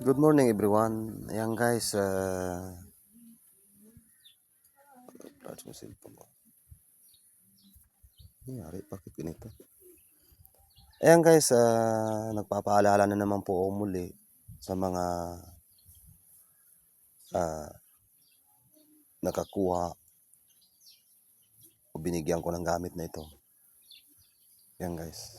Good morning everyone. Ayan guys, mo cellphone ko. Nangyari, bakit ganito? Ayan guys, nagpapaalala na naman po ako muli sa mga ah, nakakuha o binigyan ko ng gamit na ito. Ayan guys.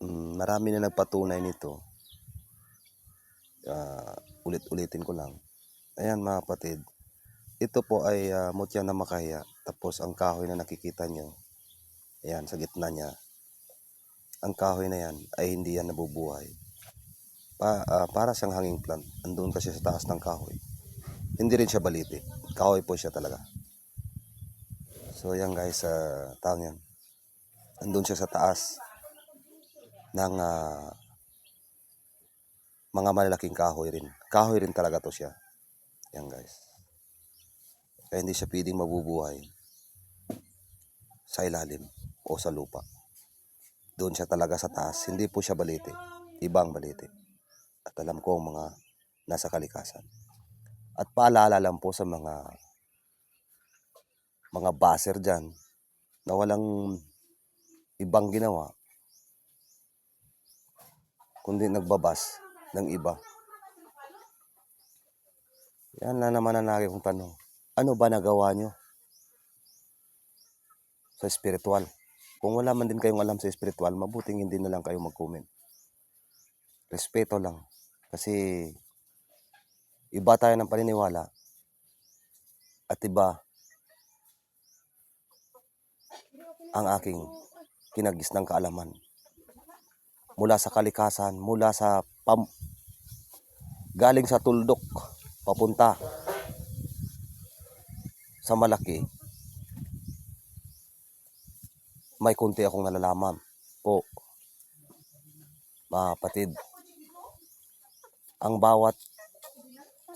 Marami na nagpatunay nito. Ulit-ulitin ko lang. Ayan mga kapatid. Ito po ay mutya na makaya. Tapos ang kahoy na nakikita nyo. Ayan, sa gitna niya. Ang kahoy na yan ay hindi yan nabubuhay. Para siyang hanging plant. Andun kasi sa taas ng kahoy. Hindi rin siya baliti. Kahoy po siya talaga. So yan guys, tawag yan. Andun siya sa taas ng mga malalaking kahoy rin. Kahoy rin talaga to siya. Yan guys. Kaya hindi siya pwedeng mabubuhay sa ilalim o sa lupa. Doon siya talaga sa taas. Hindi po siya baliti. Ibang baliti. At alam ko ang mga nasa kalikasan. At paalala lang po sa mga baser dyan na walang ibang ginawa kundi nagbabas ng iba. Yan na naman ang lagi kong tanong. Ano ba nagawa nyo sa spiritual? Kung wala man din kayong alam sa spiritual, mabuting hindi na lang kayo mag-comment. Respeto lang. Kasi iba tayo ng paniniwala at iba ang aking kinagis ng kaalaman. Mula sa kalikasan, mula sa galing sa tuldok, papunta sa malaki, may kunti akong nalalaman po, mga kapatid. Ang bawat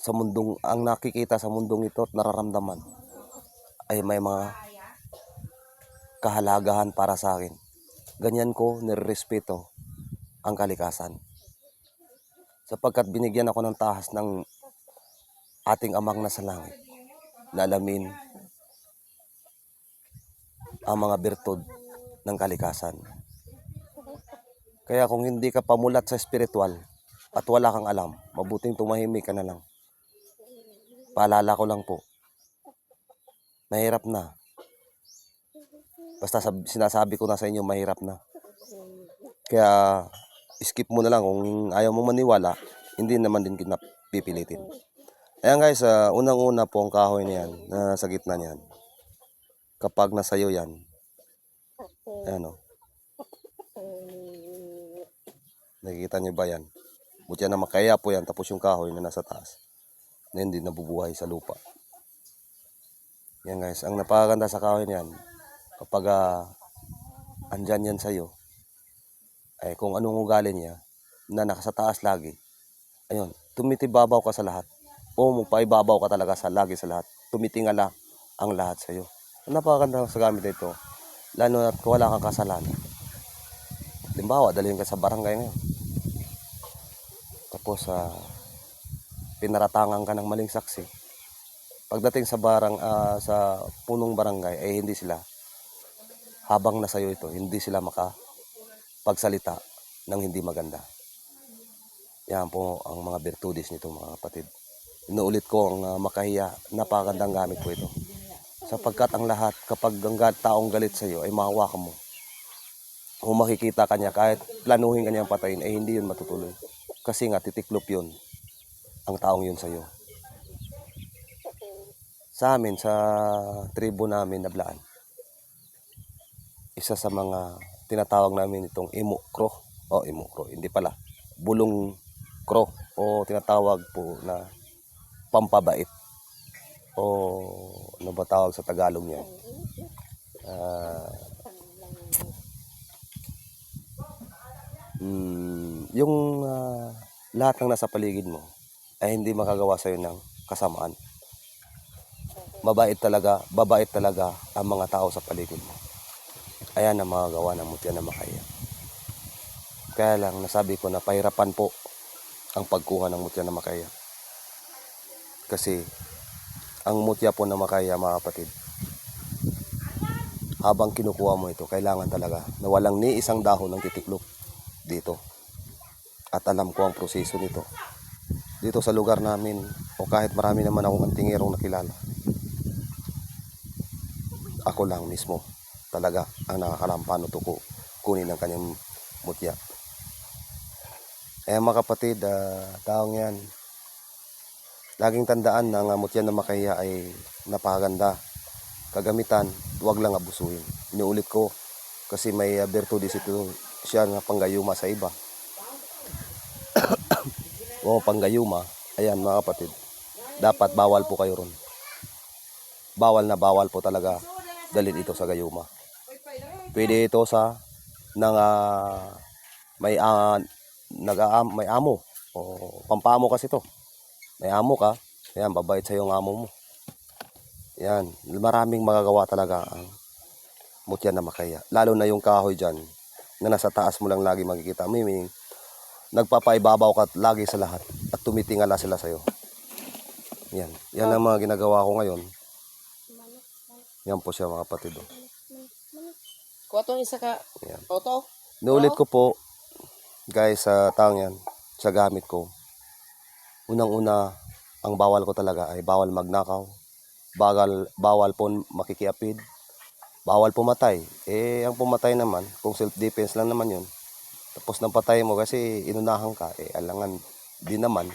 sa mundong, ang nakikita sa mundong ito at nararamdaman ay may mga kahalagahan para sa akin. Ganyan ko nirespeto ang kalikasan. Sapagkat binigyan ako ng tahas ng ating amang nasa langit na alamin ang mga birtud ng kalikasan. Kaya kung hindi ka pamulat sa spiritual at wala kang alam, mabuting tumahimik ka na lang. Paalala ko lang po, mahirap na. Basta sinasabi ko na sa inyo, mahirap na. Kaya skip mo na lang kung ayaw mo maniwala, hindi naman din kita pipilitin. Ayan guys, unang-una po ang kahoy niyan na sa gitna niyan. Kapag nasayo yan, ayan o. Nakikita niyo ba yan? Buti na makaya po yan, tapos yung kahoy na nasa taas na hindi nabubuhay sa lupa. Yan guys, ang napakaganda sa kahoy niyan, kapag andyan yan sa'yo, ay kung anong ugali niya, na nakasa taas lagi, ayun, tumitibabaw ka sa lahat. O magpaibabaw ka talaga lagi sa lahat. Tumitingala ang lahat sa'yo. Ang napakaganda sa gamit nito, lalo na kung wala kang kasalanan. Halimbawa, dalhin ka sa barangay ngayon. Tapos, pinaratangan ka ng maling saksi. Pagdating sa sa punong barangay, ay hindi sila, habang nasayo ito, hindi sila makapagsalita ng hindi maganda. Yan po ang mga virtudes nito mga kapatid. Inuulit ko ang makahiya, napakagandang gamit po ito. Sapagkat ang lahat, kapag ang taong galit sa iyo ay mahawakan mo. Kung makikita ka niya, kahit planuhin ka niyang patayin, ay hindi yun matutuloy. Kasi nga, titiklop yun, ang taong yun sa iyo. Sa amin, sa tribo namin na Blaan, isa sa mga tinatawag namin itong imukro. Imukro, hindi pala. Bulong kro o tinatawag po na pampabait. O ano ba tawag sa Tagalog niya? Yung lahat ng nasa paligid mo ay hindi makagawa sa'yo ng kasamaan. Babait talaga ang mga tao sa paligid mo. Ayan ang mga gawa ng mutya na makaya. Kaya lang, nasabi ko na pahirapan po ang pagkuha ng mutya na makaya. Kasi, ang mutya po na makaya, mga kapatid, habang kinukuha mo ito, kailangan talaga na walang ni isang dahon ng titiklop dito. At alam ko ang proseso nito. Dito sa lugar namin, o kahit marami naman akong antingerong nakilala, ako lang mismo talaga ang nakakalam paano ito ko kunin ang kanyang mutya. Eh mga kapatid, taong yan, laging tandaan na ang mutya na makaya ay napakaganda. Kagamitan, huwag lang abusuhin. Inuulit ko kasi may bertudis ito siya na panggayuma sa iba. O panggayuma, ayan mga kapatid, dapat bawal po kayo ron. Bawal na bawal po talaga dalhin ito sa gayuma. Pwede ito sa may may amo o pampamo kasi to. May amo ka, ayan, babait sa yung amo mo. Yan, maraming magagawa talaga ang mutya na makaya. Lalo na yung kahoy dyan, na nasa taas mo lang lagi makikita. Meaning, nagpapaibabaw ka lagi sa lahat at tumitingala sila sa'yo. Yan, yan ang mga ginagawa ko ngayon. Yan po siya mga kapatid. Kuha tong isa ka. Yan. Toto. Nuulit ko po, guys, sa taong yan, sa gamit ko. Unang-una, ang bawal ko talaga ay bawal magnakaw. Bawal po makikiapid. Bawal pumatay. Eh, ang pumatay naman, kung self-defense lang naman yun, tapos nang patay mo kasi inunahan ka, eh, alangan din naman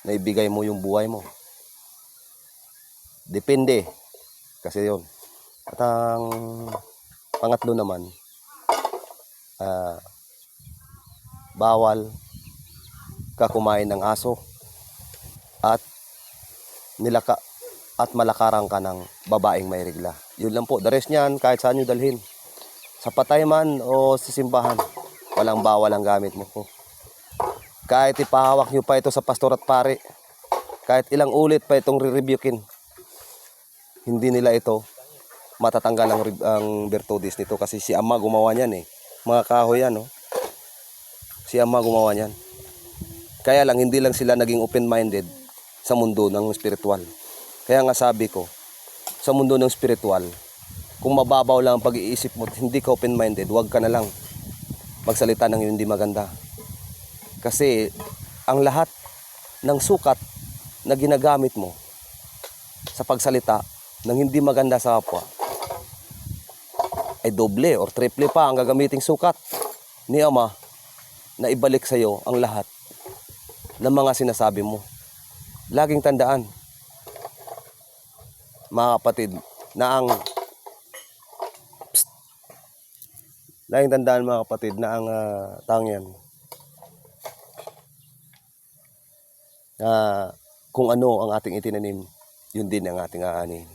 na ibigay mo yung buhay mo. Depende. Kasi yun. At ang pangatlo naman, bawal ka kumain ng aso at malakaran ka ng babaeng may regla. Yun lang po. The rest niyan, kahit saan nyo dalhin. Sa patay man o sa simbahan, walang bawal ang gamit mo po. Kahit ipahawak nyo pa ito sa pastor at pare, kahit ilang ulit pa itong re-rebukein, hindi nila ito matatanggal ang bertudis nito kasi si Ama gumawa niyan eh. Mga kahoy yan, no? Si Ama gumawa niyan. Kaya lang, hindi lang sila naging open-minded sa mundo ng spiritual. Kaya nga sabi ko, sa mundo ng spiritual, kung mababaw lang ang pag-iisip mo, hindi ka open-minded, huwag ka na lang magsalita ng hindi maganda. Kasi ang lahat ng sukat na ginagamit mo sa pagsalita ng hindi maganda sa kapwa ay doble or triple pa ang gagamiting sukat ni Ama na ibalik sa iyo ang lahat ng mga sinasabi mo. Laging tandaan, mga kapatid, na ang laging tandaan mga kapatid na ang taong yan kung ano ang ating itinanim, yun din ang ating aanin.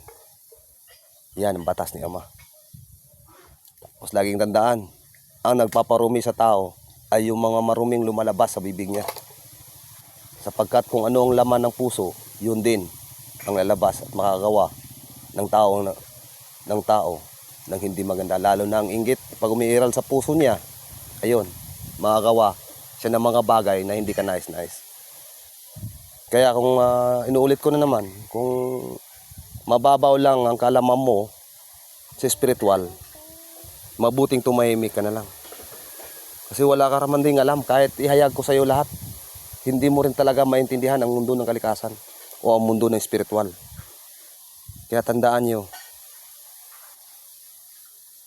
Yan ang batas ni Ama. Tapos laging tandaan, ang nagpaparumi sa tao ay yung mga maruming lumalabas sa bibig niya. Sapagkat kung ano ang laman ng puso, yun din ang lalabas at makagawa ng tao ng hindi maganda. Lalo na ang inggit, pag umiiral sa puso niya, ayun, makagawa siya ng mga bagay na hindi ka nais-nais. Kaya kung inuulit ko na naman, kung mababaw lang ang kaalaman mo sa spiritual, mabuting tumahimik ka na lang. Kasi wala ka raman ding alam, kahit ihayag ko sa iyo lahat, hindi mo rin talaga maintindihan ang mundo ng kalikasan o ang mundo ng spiritual. Kaya tandaan nyo,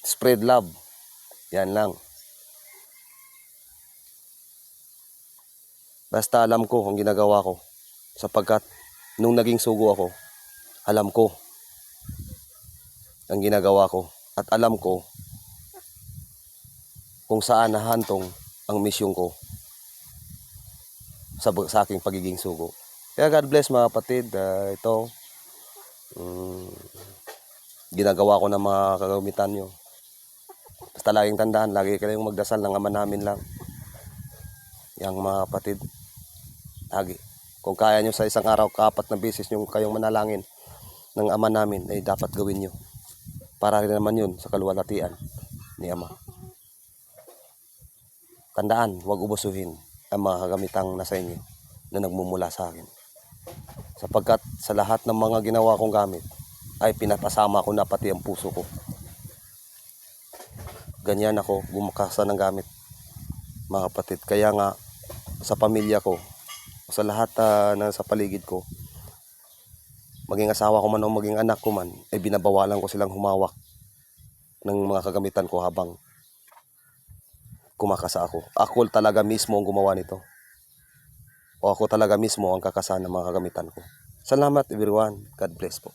spread love. Yan lang. Basta alam ko ang ginagawa ko. Sapagkat nung naging sugo ako, alam ko ang ginagawa ko. At alam ko kung saan nahantong ang misyon ko sa aking pagiging sugo. Kaya God bless mga kapatid. Ito, ginagawa ko ng mga kagamitan nyo. Basta laging tandaan, lagi kayong magdasal ng Ama namin lang. Yang mga kapatid, lagi. Kung kaya nyo sa isang araw, 4 na beses nyo kayong manalangin ng Ama namin, ay dapat gawin nyo. Para rin naman yun sa kaluwalhatian ni Ama. Tandaan, huwag ubusuhin ang mga kagamitang nasa inyo na nagmumula sa akin. Sapagkat sa lahat ng mga ginawa kong gamit, ay pinapasama ko na pati ang puso ko. Ganyan ako gumakasa ng gamit, mga kapatid. Kaya nga, sa pamilya ko, sa lahat na sa paligid ko, maging asawa ko man o maging anak ko man, ay binabawalan ko silang humawak ng mga kagamitan ko habang kumakasa ako. Ako talaga mismo ang gumawa nito. O ako talaga mismo ang kakasa ng mga kagamitan ko. Salamat everyone. God bless po.